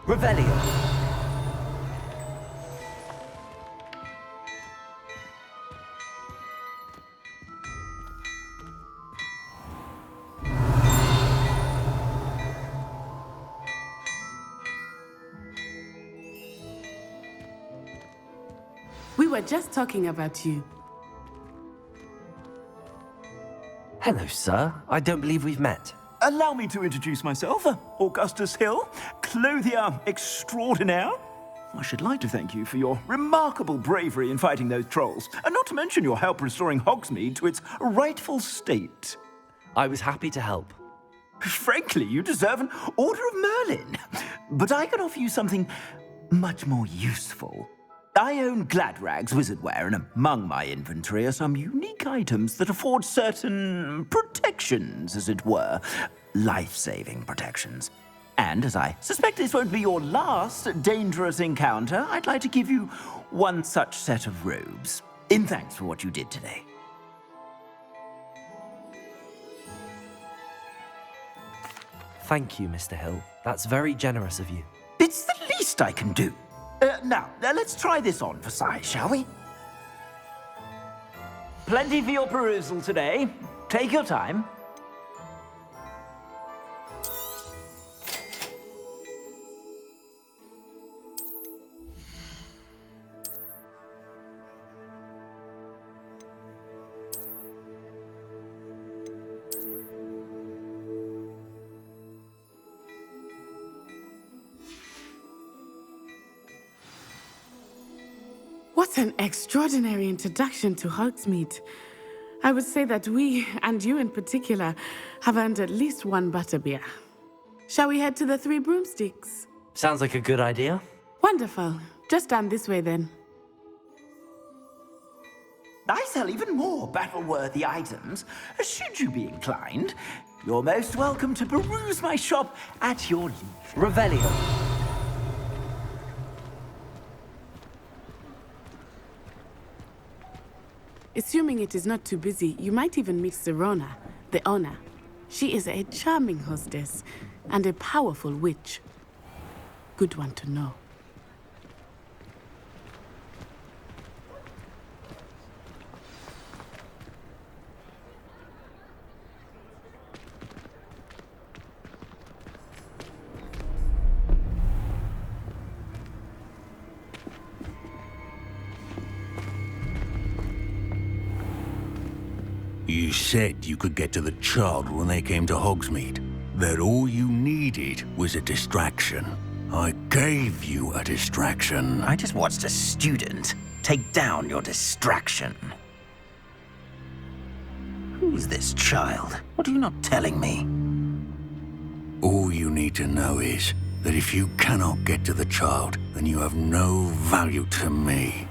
Revelio. We were just talking about you. Hello, sir. I don't believe we've met. Allow me to introduce myself, Augustus Hill, clothier extraordinaire. I should like to thank you for your remarkable bravery in fighting those trolls, and not to mention your help restoring Hogsmeade to its rightful state. I was happy to help. Frankly, you deserve an Order of Merlin. But I can offer you something much more useful. I own Gladrag's wizardware, and among my inventory are some unique items that afford certain protections, as it were. Life-saving protections. And as I suspect this won't be your last dangerous encounter, I'd like to give you one such set of robes, in thanks for what you did today. Thank you, Mr. Hill. That's very generous of you. It's the least I can do. Now, let's try this on for size, shall we? Plenty for your perusal today. Take your time. What an extraordinary introduction to Hogsmeade. I would say that we, and you in particular, have earned at least one butterbeer. Shall we head to the Three Broomsticks? Sounds like a good idea. Wonderful. Just down this way then. I sell even more battle-worthy items. Should you be inclined, you're most welcome to peruse my shop at your leisure. Revelio. Assuming it is not too busy, you might even meet Sirona, the owner. She is a charming hostess and a powerful witch. Good one to know. You said you could get to the child when they came to Hogsmeade. That all you needed was a distraction. I gave you a distraction. I just watched a student take down your distraction. Who's this child? What are you not telling me? All you need to know is that if you cannot get to the child, then you have no value to me.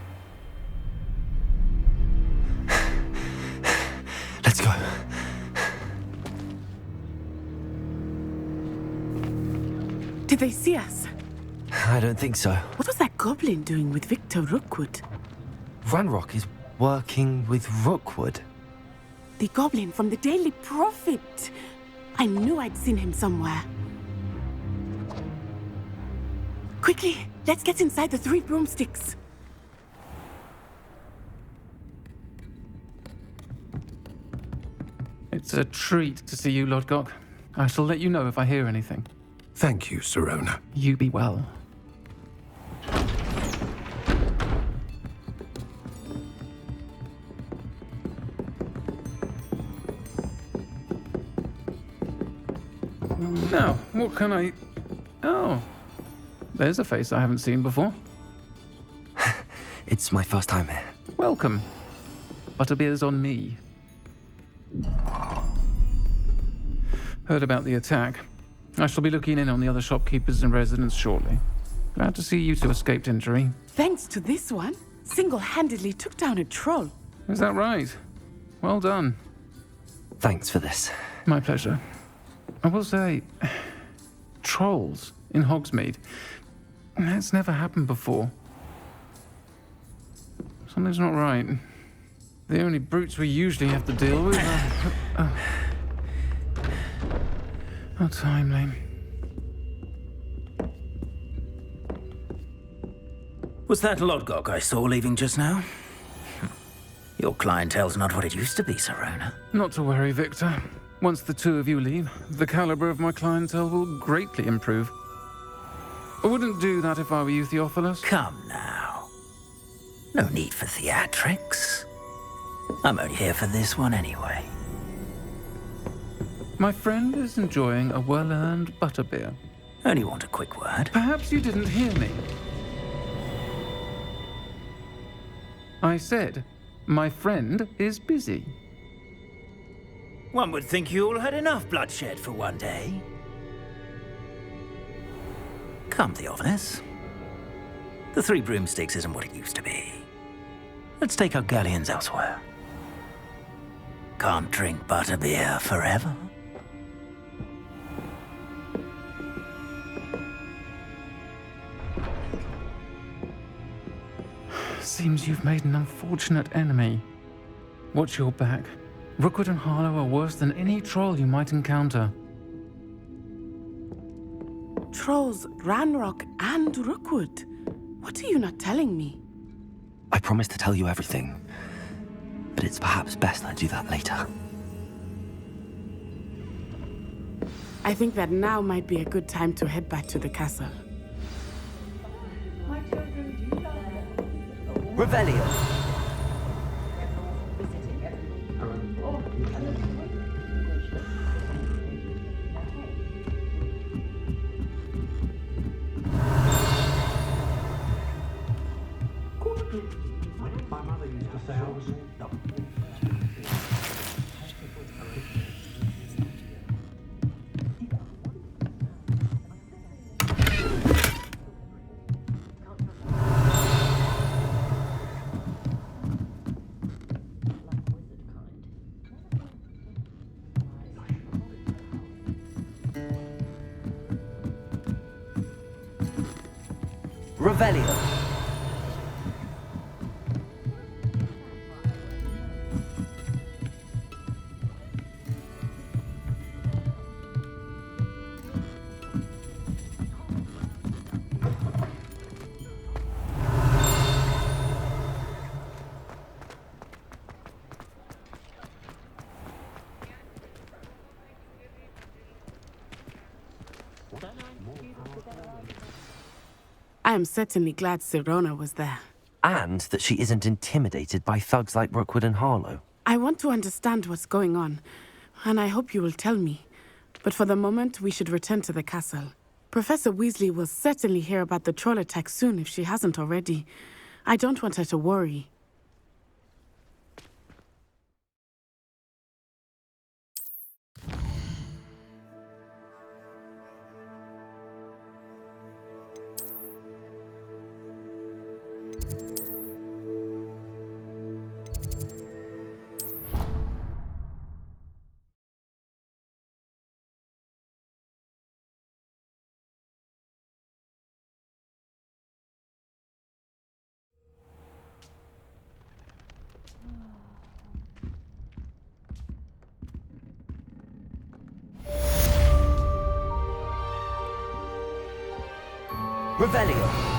Let's go. Did they see us? I don't think so. What was that goblin doing with Victor Rookwood? Ranrock is working with Rookwood. The goblin from the Daily Prophet. I knew I'd seen him somewhere. Quickly, let's get inside the Three Broomsticks. It's a treat to see you, Lodgok. I shall let you know if I hear anything. Thank you, Sirona. You be well. Now, what can I... Oh, there's a face I haven't seen before. It's my first time here. Welcome. Butterbeer's on me. Heard about the attack. I shall be looking in on the other shopkeepers and residents shortly. Glad to see you two escaped injury. Thanks to this one, single-handedly took down a troll. Is that right? Well done. Thanks for this. My pleasure. I will say, trolls in Hogsmeade. That's never happened before. Something's not right. The only brutes we usually have to deal with are... How timely. Was that Lodgok I saw leaving just now? Your clientele's not what it used to be, Sirona. Not to worry, Victor. Once the two of you leave, the caliber of my clientele will greatly improve. I wouldn't do that if I were you, Theophilus. Come now. No need for theatrics. I'm only here for this one anyway. My friend is enjoying a well-earned butterbeer. Only want a quick word. Perhaps you didn't hear me. I said, my friend is busy. One would think you all had enough bloodshed for one day. Come, Theophilus. The Three Broomsticks isn't what it used to be. Let's take our galleons elsewhere. Can't drink butterbeer forever. Seems you've made an unfortunate enemy. Watch your back. Rookwood and Harlow are worse than any troll you might encounter. Trolls, Ranrock, and Rookwood. What are you not telling me? I promised to tell you everything, but it's perhaps best I do that later. I think that now might be a good time to head back to the castle. Revelio. Revelio. I am certainly glad Sirona was there. And that she isn't intimidated by thugs like Rookwood and Harlow. I want to understand what's going on, and I hope you will tell me. But for the moment, we should return to the castle. Professor Weasley will certainly hear about the troll attack soon if she hasn't already. I don't want her to worry. Revelio.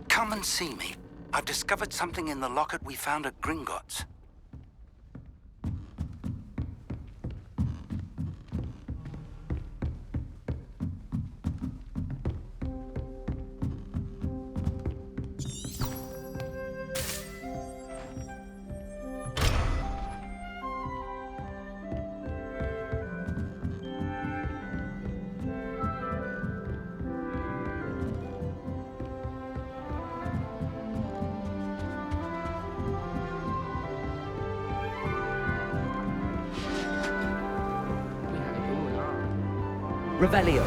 Come and see me. I've discovered something in the locket we found at Gringotts. Revelio.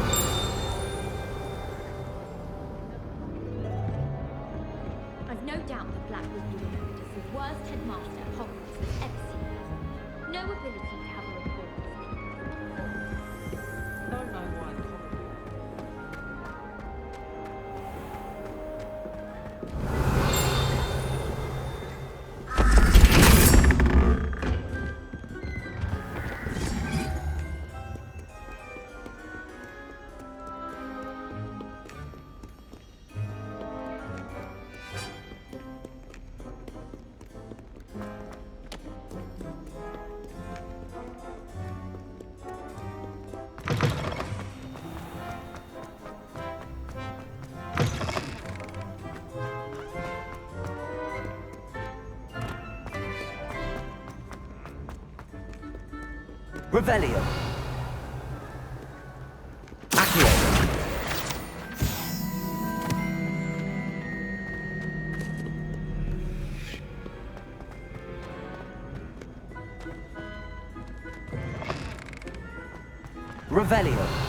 Revelio. Accio. Revelio.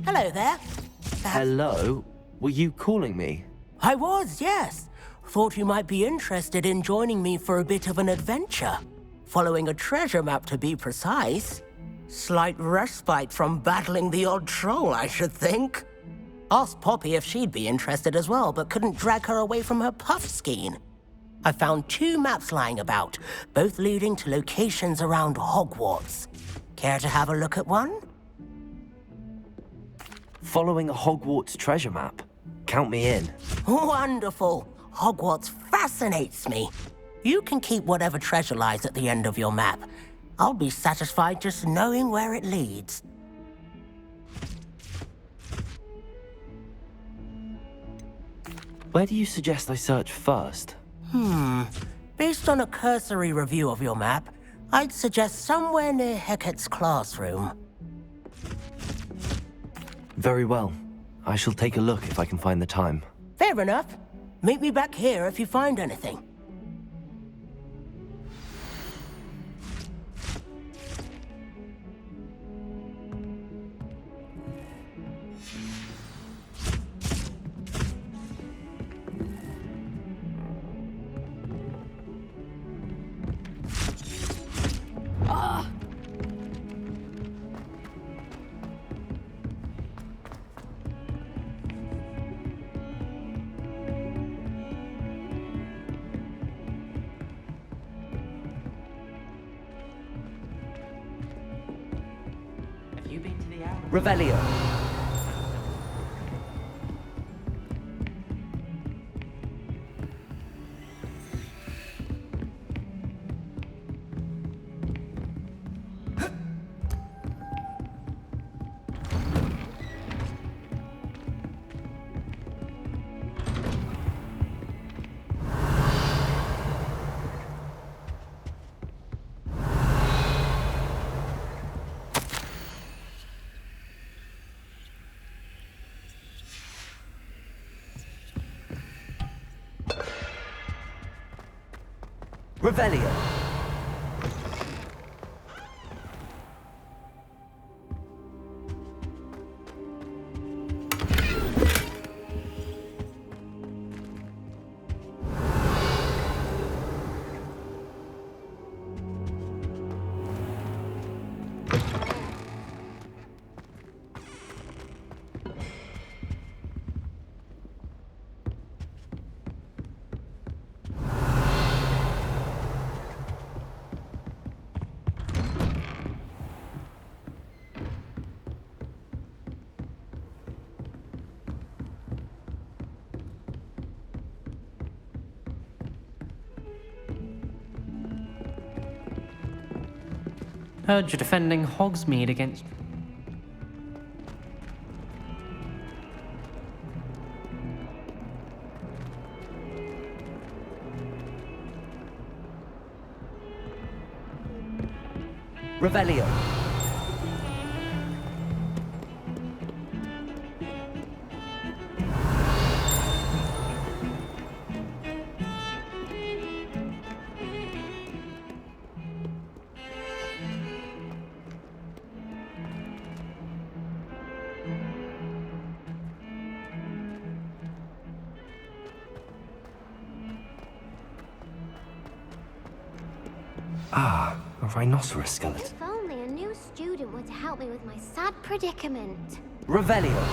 Hello there. Hello? Were you calling me? I was, yes. Thought you might be interested in joining me for a bit of an adventure. Following a treasure map, to be precise. Slight respite from battling the odd troll, I should think. Asked Poppy if she'd be interested as well, but couldn't drag her away from her puff skein. I found 2 maps lying about, both leading to locations around Hogwarts. Care to have a look at one? Following a Hogwarts treasure map. Count me in. Wonderful. Hogwarts fascinates me. You can keep whatever treasure lies at the end of your map. I'll be satisfied just knowing where it leads. Where do you suggest I search first? Based on a cursory review of your map, I'd suggest somewhere near Hecat's classroom. Very well. I shall take a look if I can find the time. Fair enough. Meet me back here if you find anything. Revelio. Revelio. Heard you're defending Hogsmeade against... Revelio. Ah, a rhinoceros skeleton. If only a new student were to help me with my sad predicament. Revelio.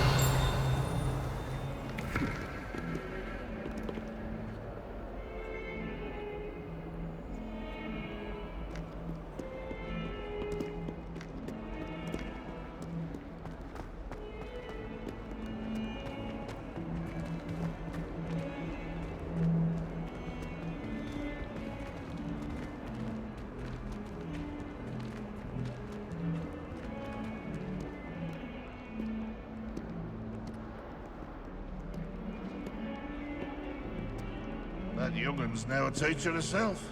The young'un's now a teacher herself.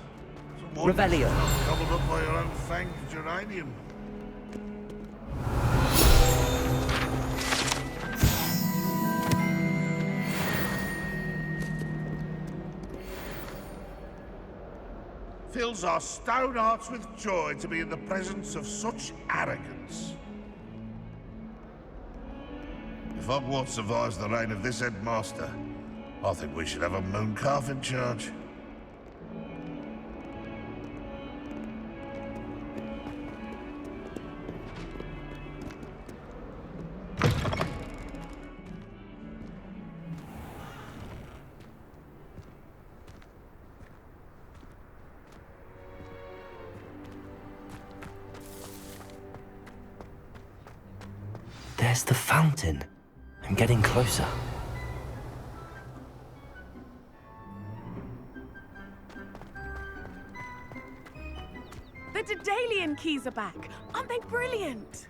Revelio. Gobbled up by her own fanged geranium. Fills our stone hearts with joy to be in the presence of such arrogance. If Hogwarts survives the reign of this headmaster, I think we should have a mooncalf in charge. There's the fountain. I'm getting closer. The Daedalian keys are back. Aren't they brilliant?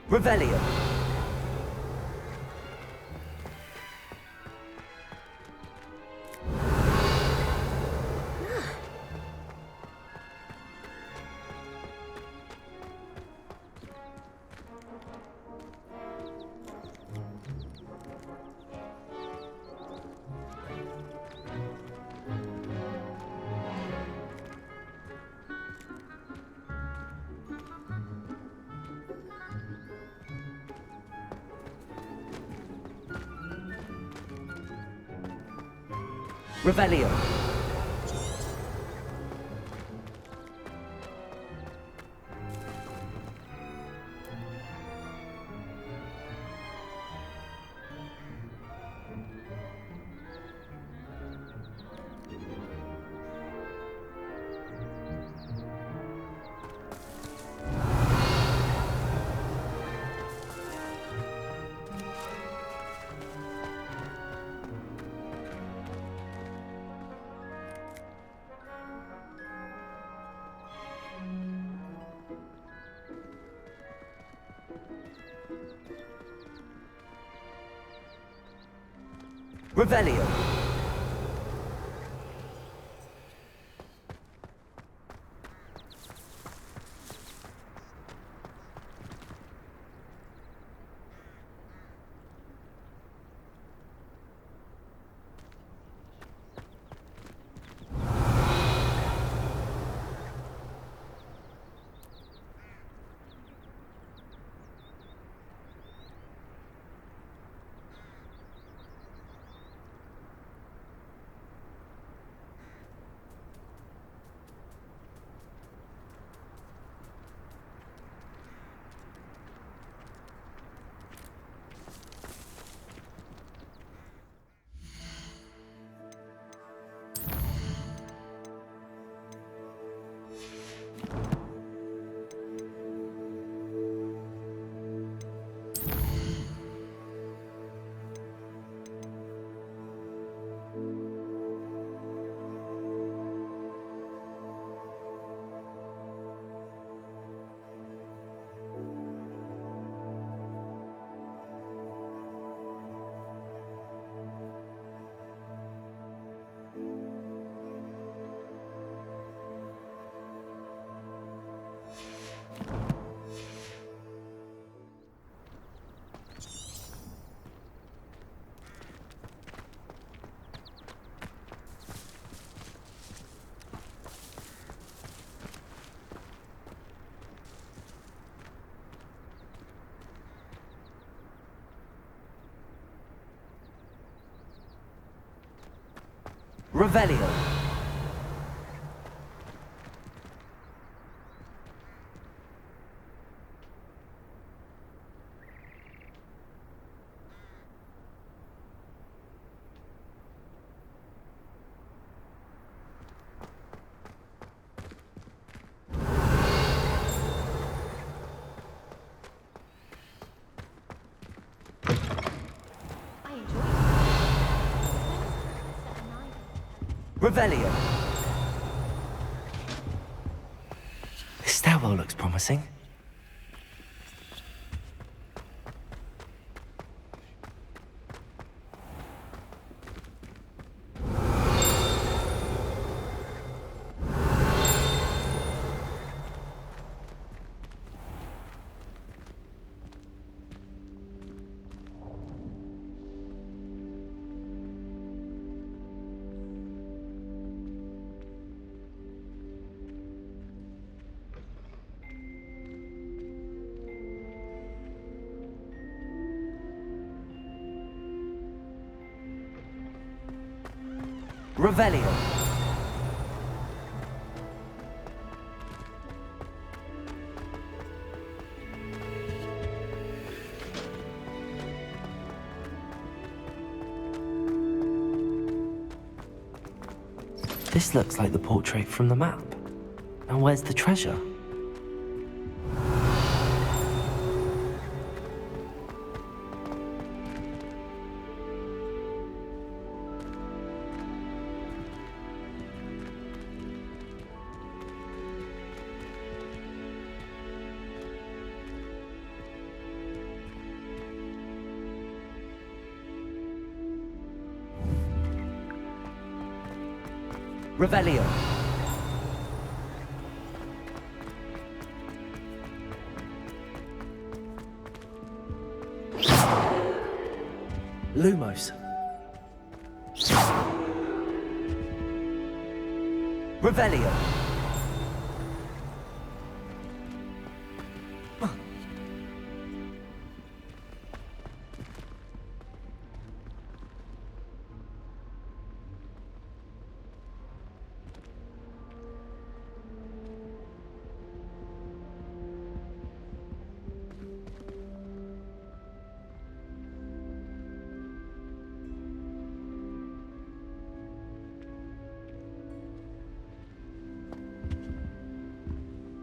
Revelio. Revelio. Revelio. Revelio. Revelio. This stairwell looks promising. Revelio. This looks like the portrait from the map. And where's the treasure? Revelio. Lumos. Revelio.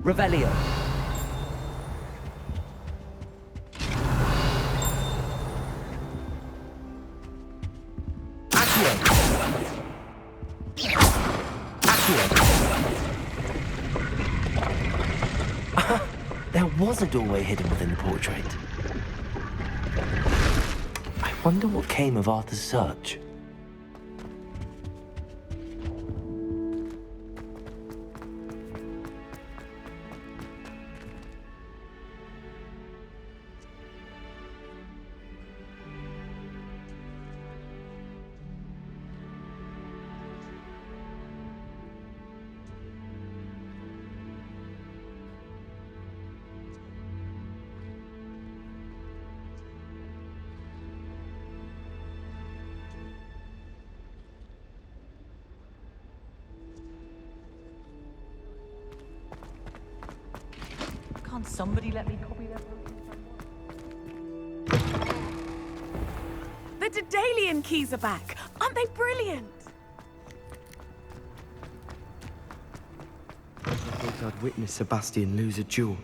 Revelio. Accio. There was a doorway hidden within the portrait. I wonder what came of Arthur's search. Can't somebody let me copy that? The Daedalian keys are back. Aren't they brilliant? I thought I'd witnessed Sebastian lose a duel.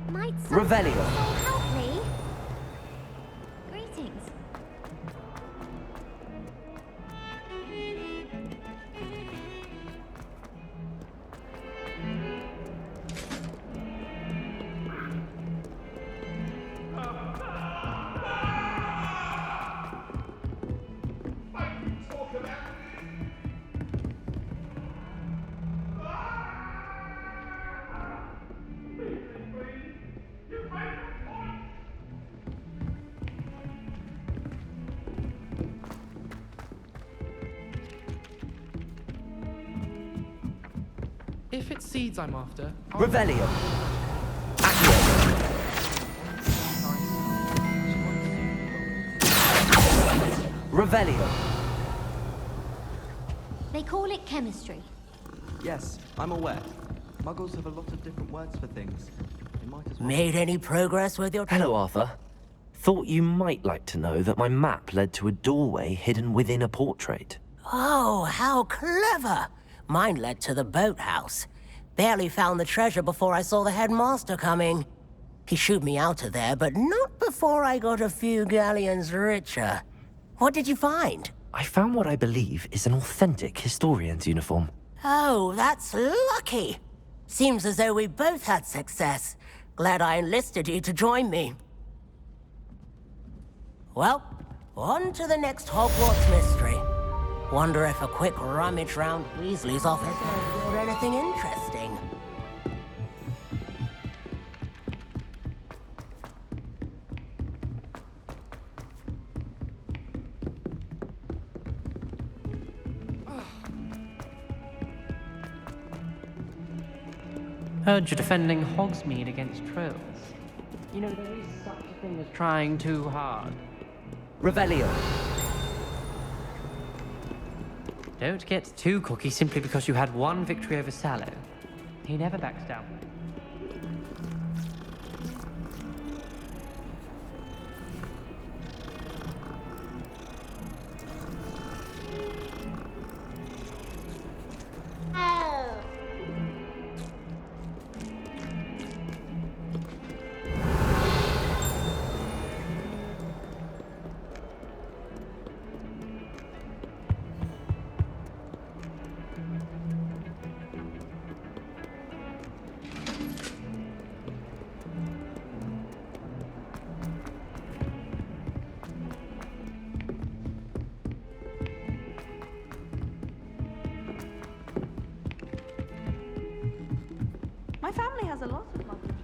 Might Revelio. someone help me? Greetings. If it's seeds I'm after, Revelio. Revelio. They call it chemistry. Yes, I'm aware. Muggles have a lot of different words for things. They might as well... Made any progress with your... Hello, Arthur. Thought you might like to know that my map led to a doorway hidden within a portrait. Oh, how clever! Mine led to the boathouse. Barely found the treasure before I saw the headmaster coming. He shooed me out of there, but not before I got a few galleons richer. What did you find? I found what I believe is an authentic historian's uniform. Oh, that's lucky. Seems as though we both had success. Glad I enlisted you to join me. Well, on to the next Hogwarts mystery. Wonder if a quick rummage round Weasley's office has revealed anything interesting. Heard you're defending Hogsmeade against trolls. You know, there is such a thing as trying too hard. Revelio. Don't get too cocky simply because you had one victory over Sallow. He never backs down. My family has a lot of luggage.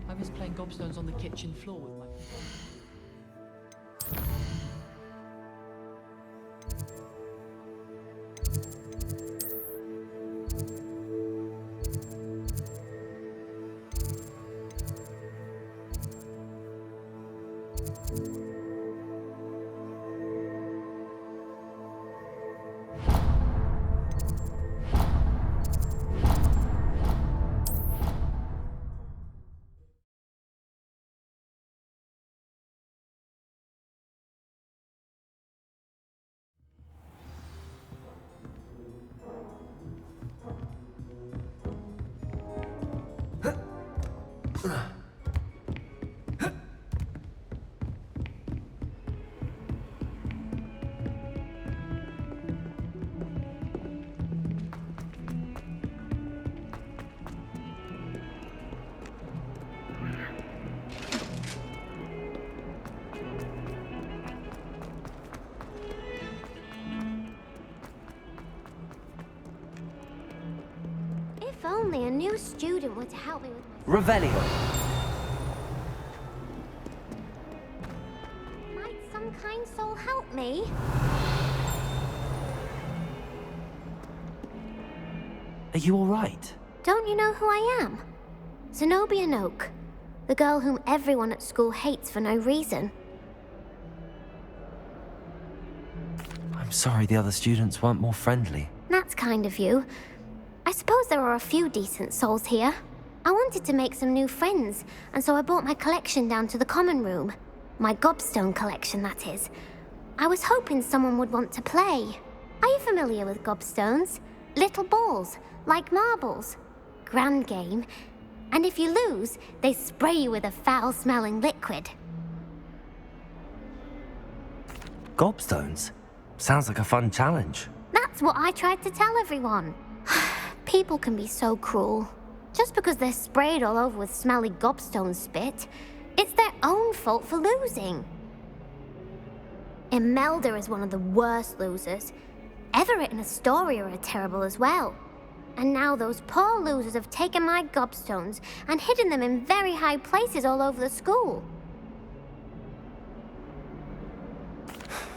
I miss playing gobstones on the kitchen floor with my... If only a new student were to help me with my... Revelio. Might some kind soul help me? Are you all right? Don't you know who I am? Zenobia Noak, the girl whom everyone at school hates for no reason. I'm sorry the other students weren't more friendly. That's kind of you. I suppose there are a few decent souls here. I wanted to make some new friends, and so I brought my collection down to the common room. My gobstone collection, that is. I was hoping someone would want to play. Are you familiar with gobstones? Little balls, like marbles. Grand game. And if you lose, they spray you with a foul-smelling liquid. Gobstones? Sounds like a fun challenge. That's what I tried to tell everyone. People can be so cruel. Just because they're sprayed all over with smelly gobstone spit, it's their own fault for losing. Imelda is one of the worst losers. Everett and Astoria are terrible as well. And now those poor losers have taken my gobstones and hidden them in very high places all over the school.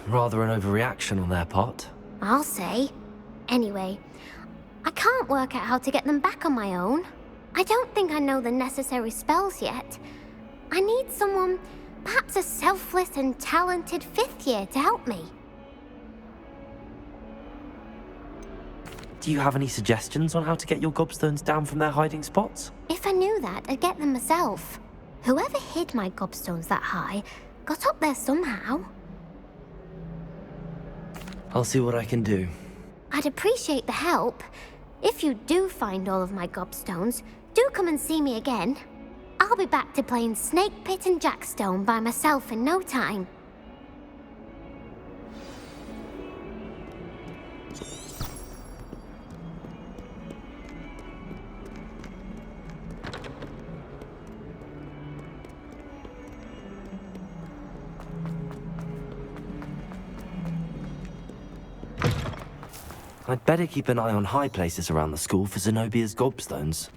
Rather an overreaction on their part. I'll say. Anyway, I can't work out how to get them back on my own. I don't think I know the necessary spells yet. I need someone, perhaps a selfless and talented 5th year to help me. Do you have any suggestions on how to get your gobstones down from their hiding spots? If I knew that, I'd get them myself. Whoever hid my gobstones that high got up there somehow. I'll see what I can do. I'd appreciate the help. If you do find all of my gobstones, do come and see me again. I'll be back to playing Snake Pit and Jackstone by myself in no time. I'd better keep an eye on high places around the school for Zenobia's gobstones.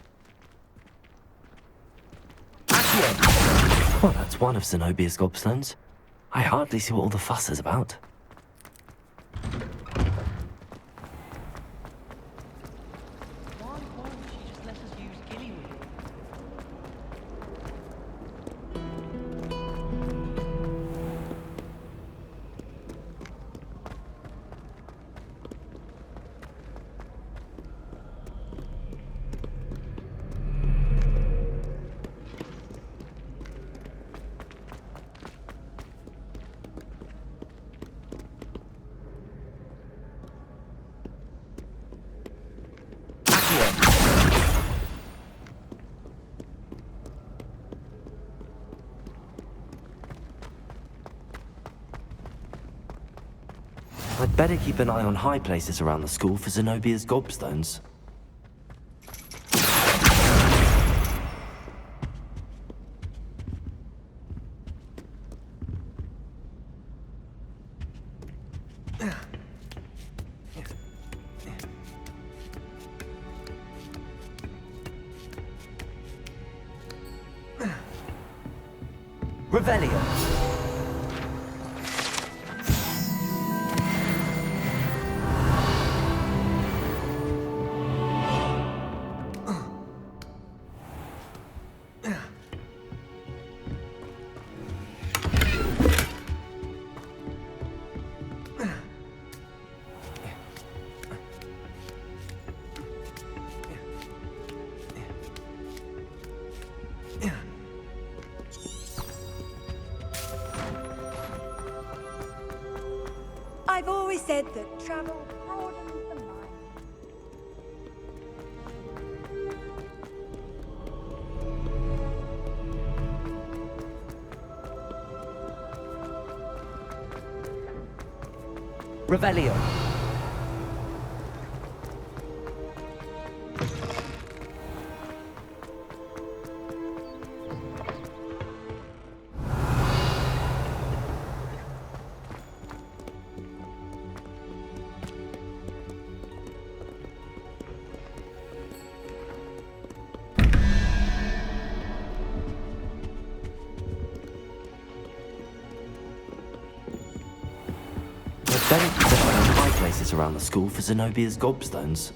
Well, that's one of Zenobia's gobstones. I hardly see what all the fuss is about. Why won't she just let us use Gillyweed? I'd better keep an eye on high places around the school for Zenobia's gobstones. Revelio. I've always said that travel broadens the mind. Revelio. Better keep an eye on high places around the school for Zenobia's gobstones.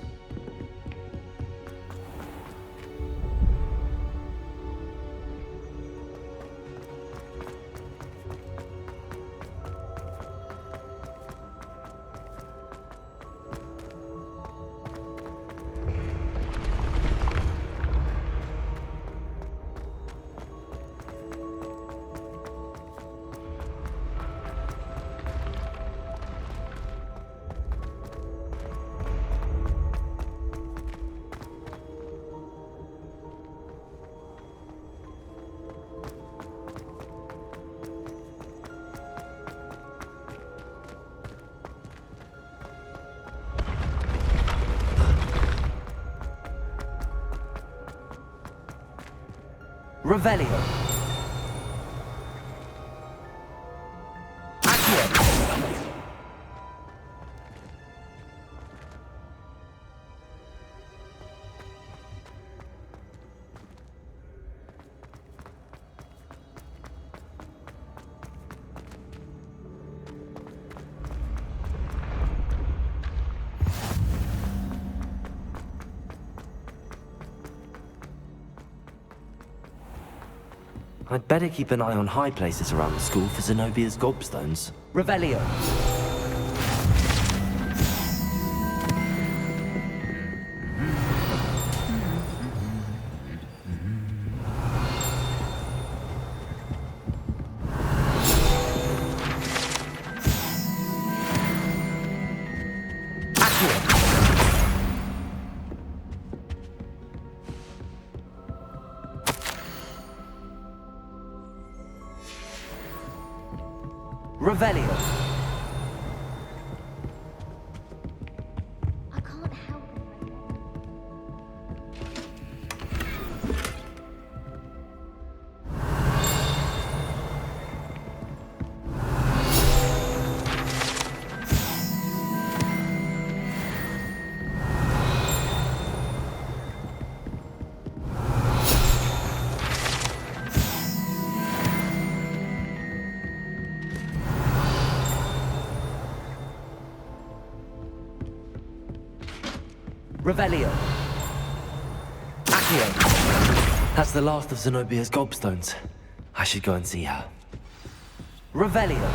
Revelio. I'd better keep an eye on high places around the school for Zenobia's gobstones. Revelio. Revelio. I can't help Revelio. Accio. That's the last of Zenobia's gobstones. I should go and see her. Revelio.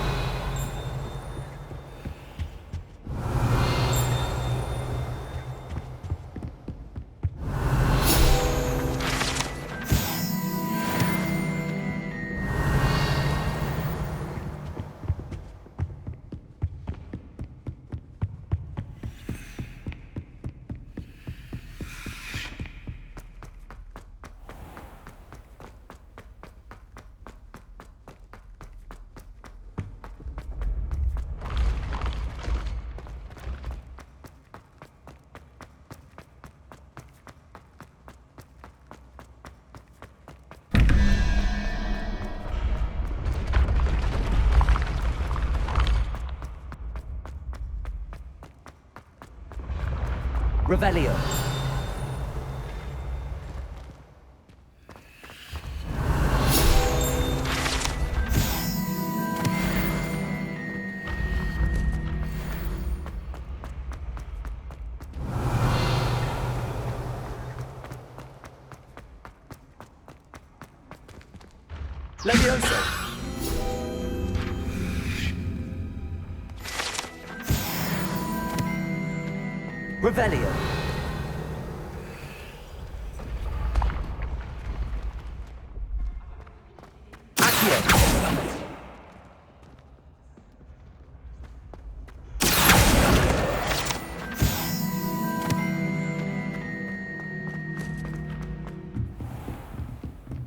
Revelio. Levioso. Revelio. Accio.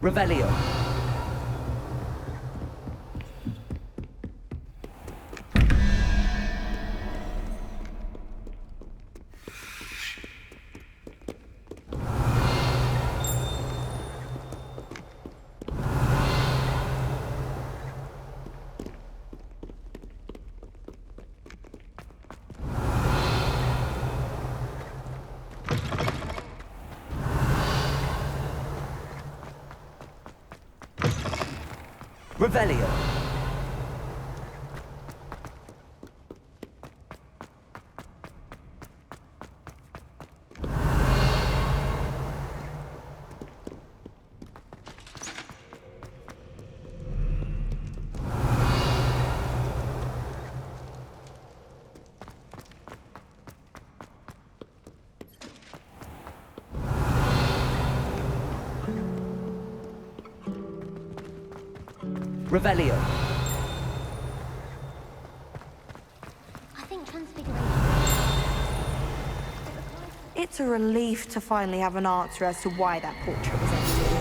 Revelio. Revelio. Revelio. I think transfiguration. It's a relief to finally have an answer as to why that portrait was empty.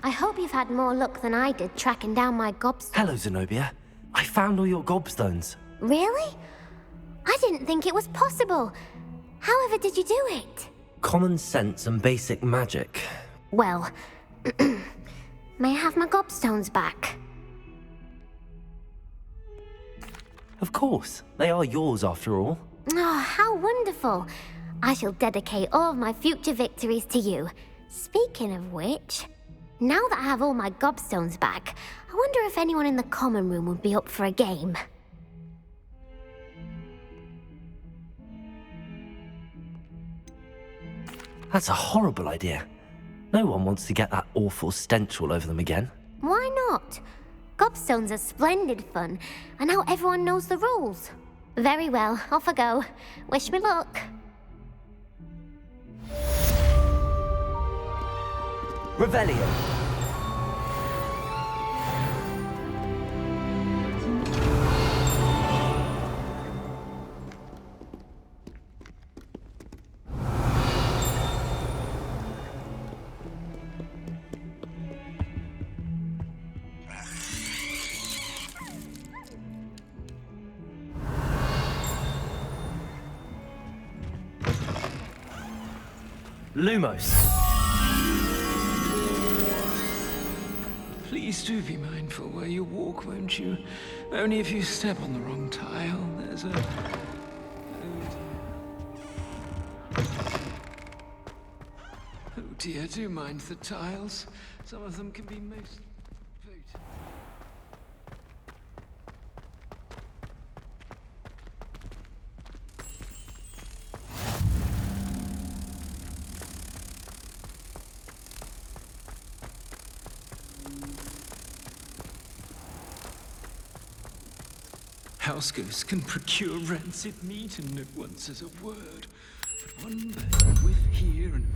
I hope you've had more luck than I did tracking down my gobstones. Hello, Zenobia. I found all your gobstones. Really? I didn't think it was possible. However did you do it? Common sense and basic magic. Well, may I have my gobstones back? Of course, they are yours after all. Oh, how wonderful. I shall dedicate all of my future victories to you. Speaking of which, now that I have all my gobstones back, I wonder if anyone in the common room would be up for a game. That's a horrible idea. No one wants to get that awful stench all over them again. Why not? Gobstones are splendid fun, and now everyone knows the rules. Very well, off I go. Wish me luck. Revelio. Lumos. Please do be mindful where you walk, won't you? Only if you step on the wrong tile, there's a... Oh dear, do mind the tiles. Some of them can be most... House ghosts can procure rancid meat and no one says a word. But one bad whiff here and...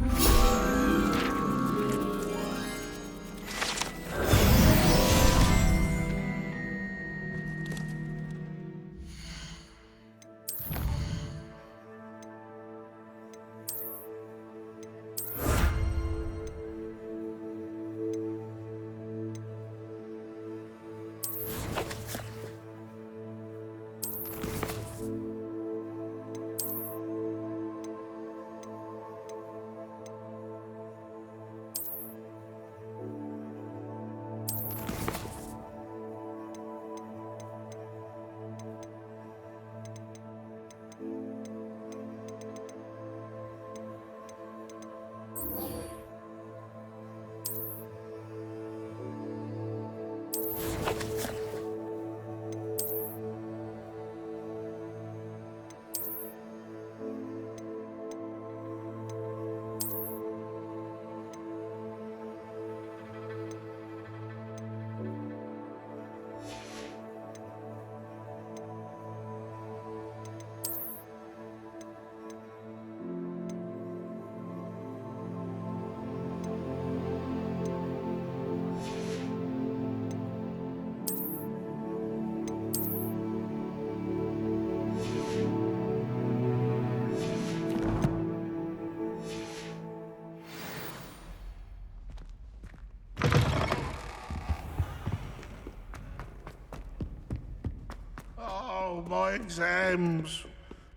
Oh, my exams.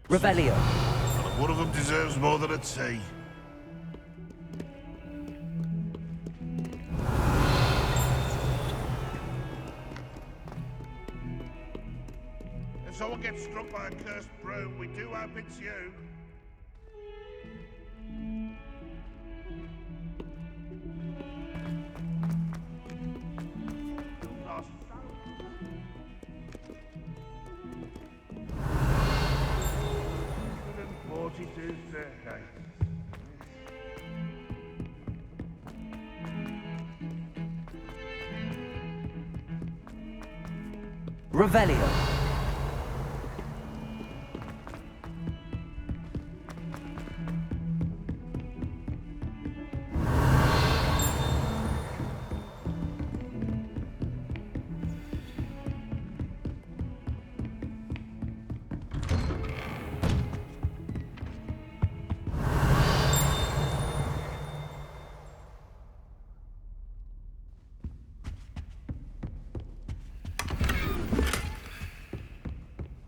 Revelio. One of them deserves more than a tea. If someone gets struck by a cursed broom, we do hope it's you. Lost. 42 staircase. Revelio.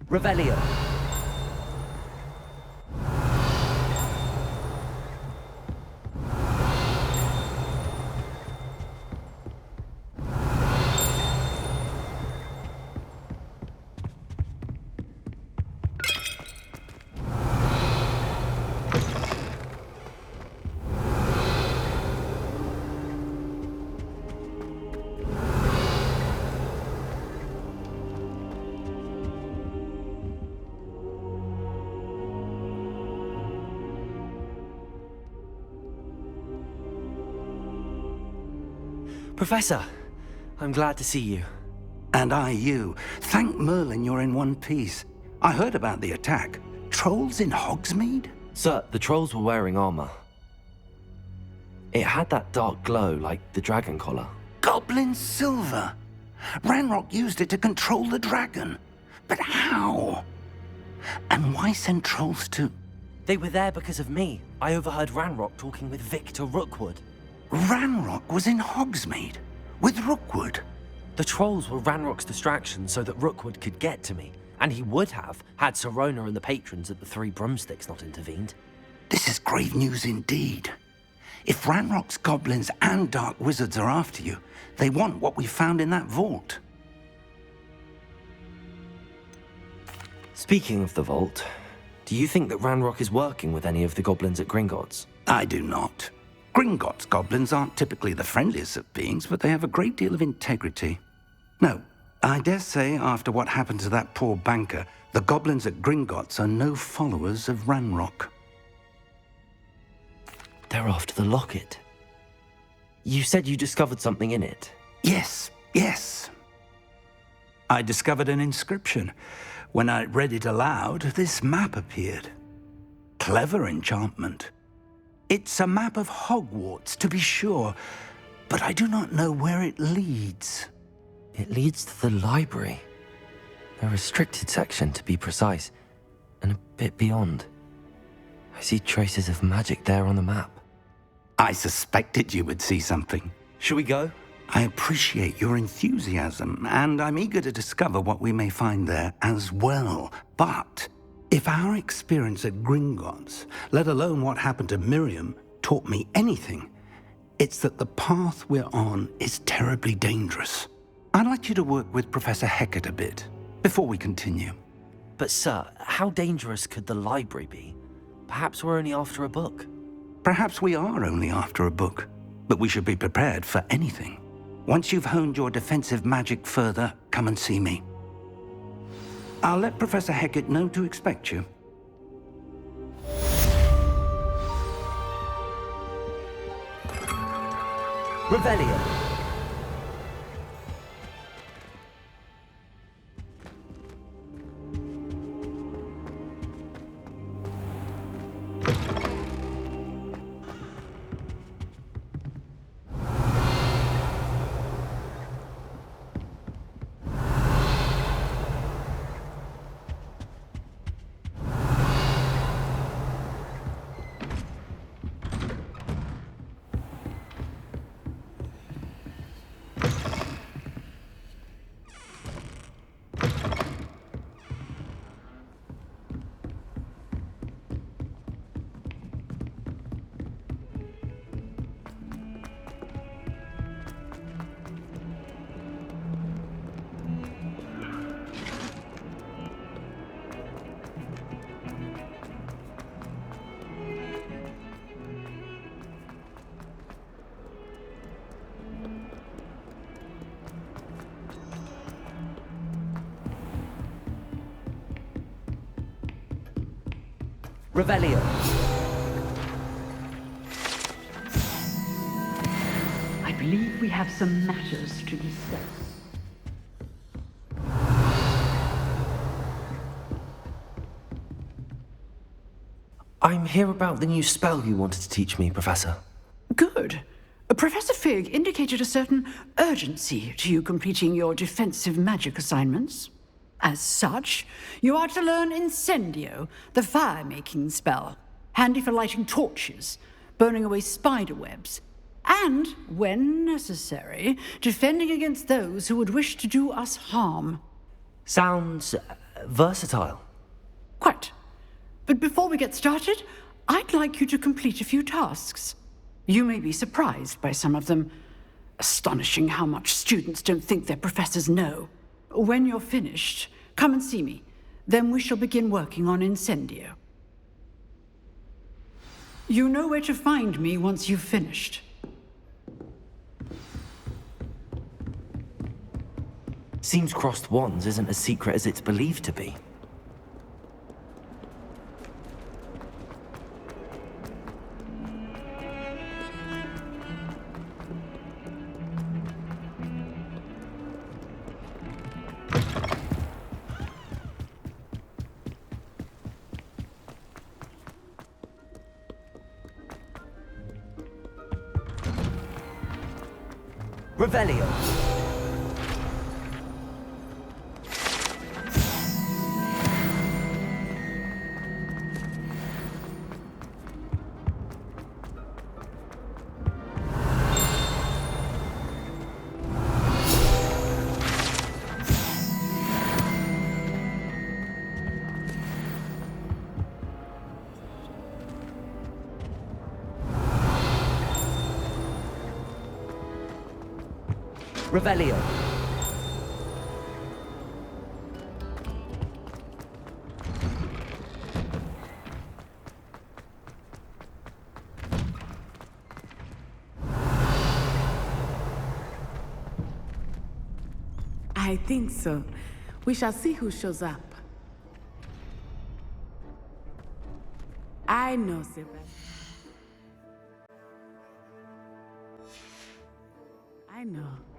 Revelio. Professor, I'm glad to see you. And I you. Thank Merlin you're in one piece. I heard about the attack. Trolls in Hogsmeade? Sir, the trolls were wearing armor. It had that dark glow like the dragon collar. Goblin silver! Ranrock used it to control the dragon. But how? And why send trolls to... They were there because of me. I overheard Ranrock talking with Victor Rookwood. Ranrock was in Hogsmeade? With Rookwood? The trolls were Ranrock's distraction so that Rookwood could get to me. And he would have, had Sirona and the patrons at the Three Broomsticks not intervened. This is grave news indeed. If Ranrock's goblins and dark wizards are after you, they want what we found in that vault. Speaking of the vault, do you think that Ranrock is working with any of the goblins at Gringotts? I do not. Gringotts goblins aren't typically the friendliest of beings, but they have a great deal of integrity. No, I dare say after what happened to that poor banker, the goblins at Gringotts are no followers of Ranrock. They're after the locket. You said you discovered something in it. Yes. I discovered an inscription. When I read it aloud, this map appeared. Clever enchantment. It's a map of Hogwarts, to be sure, but I do not know where it leads. It leads to the library. A restricted section, to be precise, and a bit beyond. I see traces of magic there on the map. I suspected you would see something. Shall we go? I appreciate your enthusiasm, and I'm eager to discover what we may find there as well. But if our experience at Gringotts, let alone what happened to Miriam, taught me anything, it's that the path we're on is terribly dangerous. I'd like you to work with Professor Hecat a bit before we continue. But sir, how dangerous could the library be? Perhaps we're only after a book. Perhaps we are only after a book, but we should be prepared for anything. Once you've honed your defensive magic further, come and see me. I'll let Professor Hecat know to expect you. Revelio. Revelio. I believe we have some matters to discuss. I'm here about the new spell you wanted to teach me, Professor. Good. Professor Fig indicated a certain urgency to you completing your defensive magic assignments. As such, you are to learn Incendio, the fire-making spell, handy for lighting torches, burning away spider webs, and, when necessary, defending against those who would wish to do us harm. Sounds versatile. Quite. But before we get started, I'd like you to complete a few tasks. You may be surprised by some of them. Astonishing how much students don't think their professors know. When you're finished, come and see me. Then we shall begin working on Incendio. You know where to find me once you've finished. Seems crossed wands isn't as secret as it's believed to be. Revelio. Revelio. I think so. We shall see who shows up. I know, Sebastian. I know.